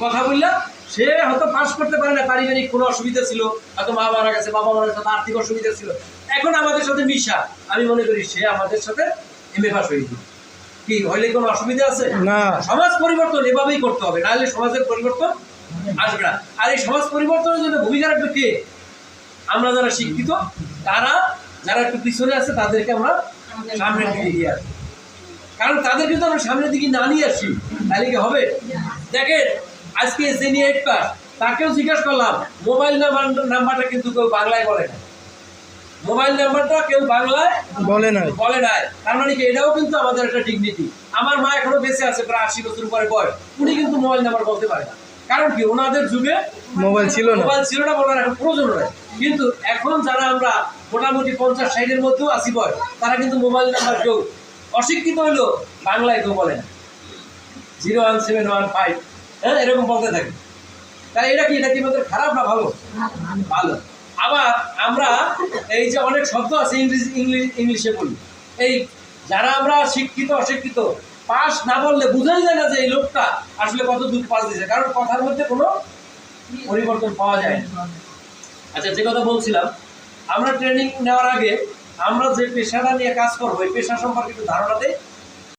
কথা বললাম, সে হয়তো পাস করতে পারে না, পারিবারিক কোনো অসুবিধা ছিল, হয়তো মা মারা গেছে, বাবা মারা গেছে, আর্থিক অসুবিধা ছিল, এখন আমাদের সাথে মিশা, আমি মনে করি সে আমাদের সাথে এমএ পাস হয়ে গেল। কি হইলে কোনো অসুবিধা আছে? না। সমাজ পরিবর্তন এভাবেই করতে হবে, নাহলে সমাজের পরিবর্তন আসবে না। আর এই সমাজ পরিবর্তনের জন্য ভূমিকা রাখবে কে? আমরা যারা শিক্ষিত, তারা যারা একটু পিছনে আছে তাদেরকে আমরা সামনের দিকে নিয়ে আসি। কারণ তাদেরকে তো আমরা সামনের দিকে না নিয়ে আসি, তাহলে কি হবে? দেখেন, আজকে জেনি 8 পাস, তাকেও জিজ্ঞাসা করলাম, মোবাইল নাম্বারটা কিন্তু কেউ বাংলায় বলে না। মোবাইল নাম্বারটা কেউ বাংলায় বলে নাই। তার মানে কি, এটাও কিন্তু আমাদের একটা ডিগনিটি। আমার মা এখনো বেঁচে আছে, প্রায় 80 বছর পরে বয়স, উনি কিন্তু মোবাইল নাম্বার বলতে পারে না। কারণ কি, ওনাদের যুগে মোবাইল ছিল না, বলার এখন প্রয়োজন নয়। কিন্তু এখন যারা আমরা মোটামুটি 50-60-এর মধ্যেও আছি বয়স, তারা কিন্তু মোবাইল নাম্বার কেউ অশিক্ষিত হইলো বাংলায় কেউ বলে না, 01715, হ্যাঁ, এরকম বলতে থাকে। তাই এটা কি আমাদের খারাপ না ভালো? ভালো। আবার আমরা এই যে অনেক শব্দ আছে ইংলিশে বলি, এই যারা আমরা শিক্ষিত অশিক্ষিত, পাস না বললে বোঝাই যায় না যে এই লোকটা আসলে কত দূর পাস দিয়েছে, কারণ কথার মধ্যে কোনো পরিবর্তন পাওয়া যায় না। আচ্ছা, যে কথা বলছিলাম, আমরা ট্রেনিং নেওয়ার আগে আমরা যে পেশাটা নিয়ে কাজ করবো, এই পেশা সম্পর্কে একটু ধারণা দেই।